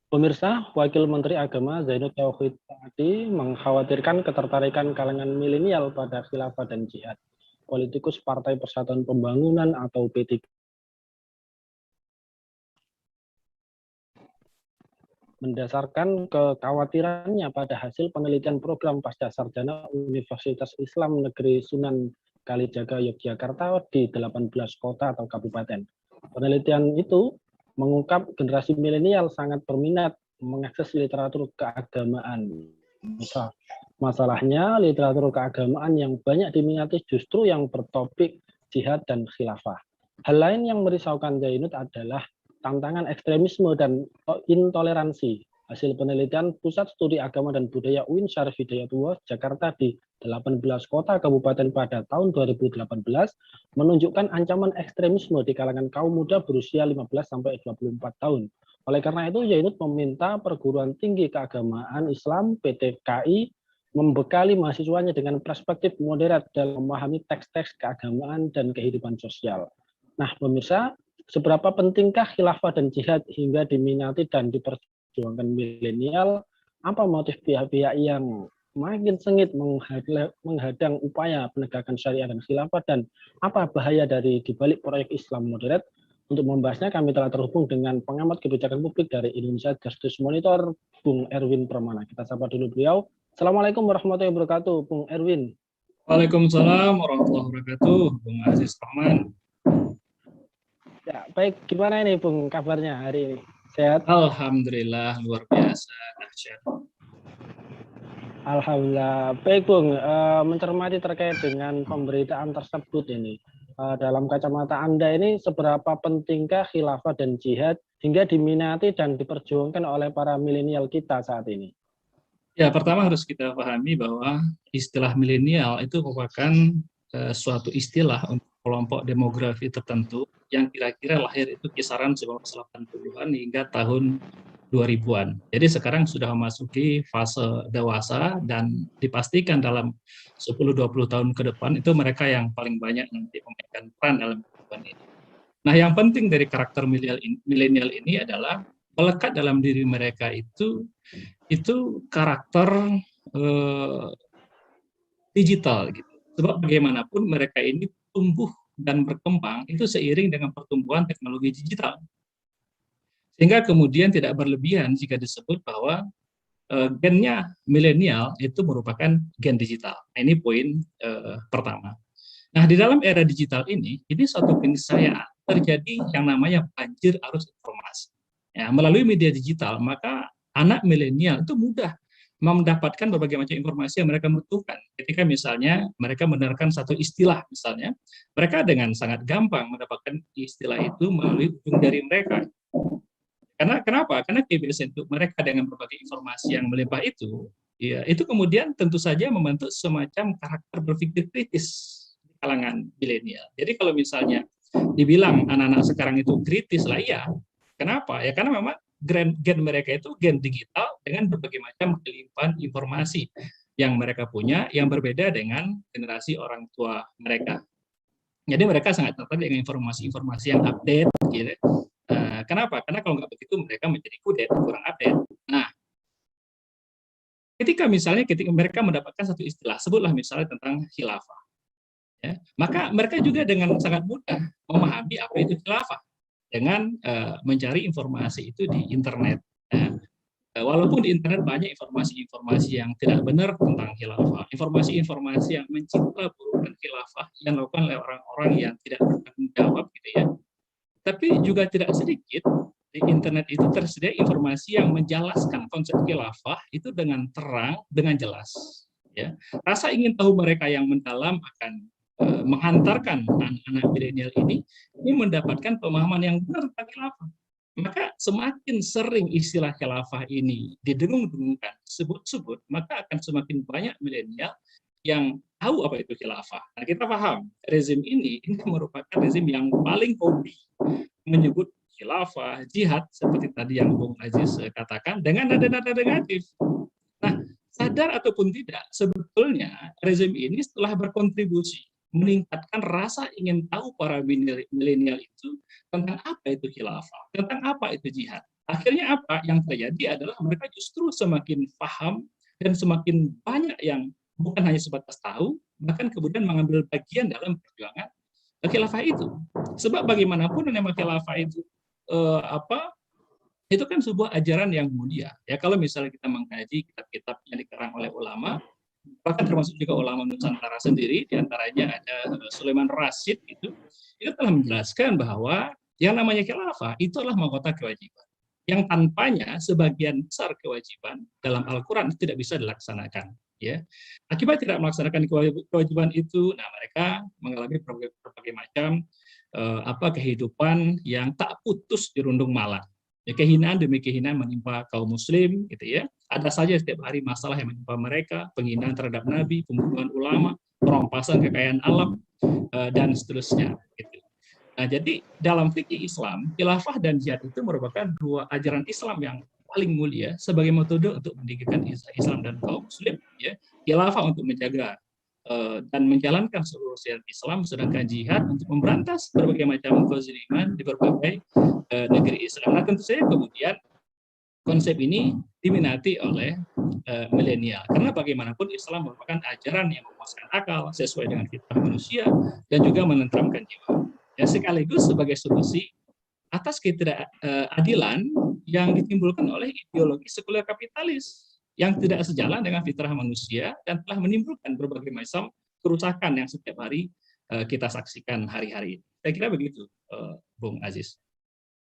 Pemirsa, Wakil Menteri Agama Zainud Tauhid tadi mengkhawatirkan ketertarikan kalangan milenial pada khilafah dan jihad. Politikus Partai Persatuan Pembangunan atau P3 mendasarkan kekhawatirannya pada hasil penelitian program pasca sarjana Universitas Islam Negeri Sunan Kalijaga Yogyakarta di 18 kota atau kabupaten. Penelitian itu mengungkap generasi milenial sangat berminat mengakses literatur keagamaan. Masalahnya, literatur keagamaan yang banyak diminati justru yang bertopik jihad dan khilafah. Hal lain yang merisaukan Zainud adalah tantangan ekstremisme dan intoleransi. Hasil penelitian Pusat Studi Agama dan Budaya UIN Syarif Hidayatullah Jakarta di 18 kota kabupaten pada tahun 2018 menunjukkan ancaman ekstremisme di kalangan kaum muda berusia 15-24 tahun. Oleh karena itu, Zainud meminta perguruan tinggi keagamaan Islam PTKI membekali mahasiswanya dengan perspektif moderat dalam memahami teks-teks keagamaan dan kehidupan sosial. Nah, pemirsa, seberapa pentingkah khilafah dan jihad hingga diminati dan diperjuangkan milenial? Apa motif pihak-pihak yang makin sengit menghadang upaya penegakan syariah dan khilafah, dan apa bahaya dari dibalik proyek Islam moderat? Untuk membahasnya kami telah terhubung dengan pengamat kebijakan publik dari Indonesia Justice Monitor, Bung Erwin Permana. Kita sapa dulu beliau. Assalamualaikum warahmatullahi wabarakatuh, Bung Erwin. Waalaikumsalam warahmatullahi wabarakatuh, Bung Aziz Rahman. Ya, baik. Gimana ini, Bung, kabarnya hari ini? Sehat? Alhamdulillah, luar biasa, dahsyat. Alhamdulillah. Baik, Bung. Mencermati terkait dengan pemberitaan tersebut ini, dalam kacamata Anda ini, seberapa pentingkah khilafah dan jihad hingga diminati dan diperjuangkan oleh para milenial kita saat ini? Ya, pertama harus kita pahami bahwa istilah milenial itu merupakan suatu istilah untuk kelompok demografi tertentu yang kira-kira lahir itu kisaran 1980-an hingga tahun 2000-an. Jadi sekarang sudah memasuki fase dewasa dan dipastikan dalam 10-20 tahun ke depan itu mereka yang paling banyak nanti memainkan peran dalam kehidupan ini. Nah, yang penting dari karakter milenial ini adalah melekat dalam diri mereka itu karakter digital gitu. Sebab bagaimanapun mereka ini tumbuh dan berkembang itu seiring dengan pertumbuhan teknologi digital. Sehingga kemudian tidak berlebihan jika disebut bahwa gennya milenial itu merupakan gen digital. Nah, ini poin pertama. Nah, di dalam era digital ini suatu keniscayaan terjadi yang namanya banjir arus informasi. Ya, melalui media digital, maka anak milenial itu mudah mendapatkan berbagai macam informasi yang mereka butuhkan. Ketika misalnya mereka mendengarkan satu istilah, misalnya, mereka dengan sangat gampang mendapatkan istilah itu melalui ujung jari mereka. Kenapa? Karena kebiasaan untuk mereka dengan berbagai informasi yang melimpah itu, ya, itu kemudian tentu saja membentuk semacam karakter berpikir kritis di kalangan milenial. Jadi kalau misalnya dibilang anak-anak sekarang itu kritis lah, ya. Kenapa? Ya karena memang gen mereka itu gen digital dengan berbagai macam kelimpahan informasi yang mereka punya yang berbeda dengan generasi orang tua mereka. Jadi mereka sangat tertarik dengan informasi-informasi yang update, gitu. Kenapa? Karena kalau nggak begitu mereka menjadi kudet, kurang update. Nah, ketika mereka mendapatkan satu istilah, sebutlah misalnya tentang khilafah, ya, maka mereka juga dengan sangat mudah memahami apa itu khilafah dengan mencari informasi itu di internet. Ya. Walaupun di internet banyak informasi-informasi yang tidak benar tentang khilafah, informasi-informasi yang menciptakan khilafah yang dilakukan oleh orang-orang yang tidak bertanggung jawab, gitu ya. Tapi juga tidak sedikit di internet itu tersedia informasi yang menjelaskan konsep khilafah itu dengan terang, dengan jelas. Ya. Rasa ingin tahu mereka yang mendalam akan menghantarkan anak-anak milenial ini mendapatkan pemahaman yang benar tentang khilafah. Maka semakin sering istilah khilafah ini didengung-dengungkan, sebut-sebut, maka akan semakin banyak milenial yang tahu apa itu khilafah. Nah, kita paham, rezim ini merupakan rezim yang paling hobi menyebut khilafah, jihad, seperti tadi yang Bung Aziz katakan, dengan nada-nada negatif. Nah, sadar ataupun tidak, sebetulnya rezim ini telah berkontribusi meningkatkan rasa ingin tahu para milenial itu tentang apa itu khilafah, tentang apa itu jihad. Akhirnya apa yang terjadi adalah mereka justru semakin paham dan semakin banyak yang bukan hanya sebatas tahu, bahkan kemudian mengambil bagian dalam perjuangan khilafah itu. Sebab bagaimanapun nama khilafah itu itu kan sebuah ajaran yang mulia. Ya kalau misalnya kita mengkaji kitab-kitab yang dikarang oleh ulama, bahkan termasuk juga ulama Nusantara sendiri, diantaranya ada Sulaiman Rasyid itu telah menjelaskan bahwa yang namanya khilafah itu adalah mahkota kewajiban. Yang tanpanya sebagian besar kewajiban dalam Al-Quran tidak bisa dilaksanakan. Ya, akibat tidak melaksanakan kewajiban itu, nah mereka mengalami berbagai macam kehidupan yang tak putus dirundung malang. Ya, kehinaan demi kehinaan menimpa kaum muslim, gitu ya. Ada saja setiap hari masalah yang menimpa mereka, penghinaan terhadap Nabi, pembunuhan ulama, perampasan kekayaan alam, dan seterusnya. Gitu. Nah, jadi dalam fikih Islam, khilafah dan jihad itu merupakan dua ajaran Islam yang paling mulia sebagai metode untuk mendirikan Islam dan kaum muslim. Ya. Khilafah untuk menjaga dan menjalankan seluruh syariat Islam, sedangkan jihad untuk memberantas berbagai macam kezaliman di berbagai negeri Islam. Nah, tentu saja kemudian konsep ini diminati oleh milenial, karena bagaimanapun Islam merupakan ajaran yang memuaskan akal sesuai dengan fitrah manusia dan juga menenteramkan jiwa. Ya, sekaligus sebagai solusi atas ketidakadilan yang ditimbulkan oleh ideologi sekuler kapitalis yang tidak sejalan dengan fitrah manusia dan telah menimbulkan berbagai macam kerusakan yang setiap hari kita saksikan hari-hari ini. Saya kira begitu, Bung Aziz.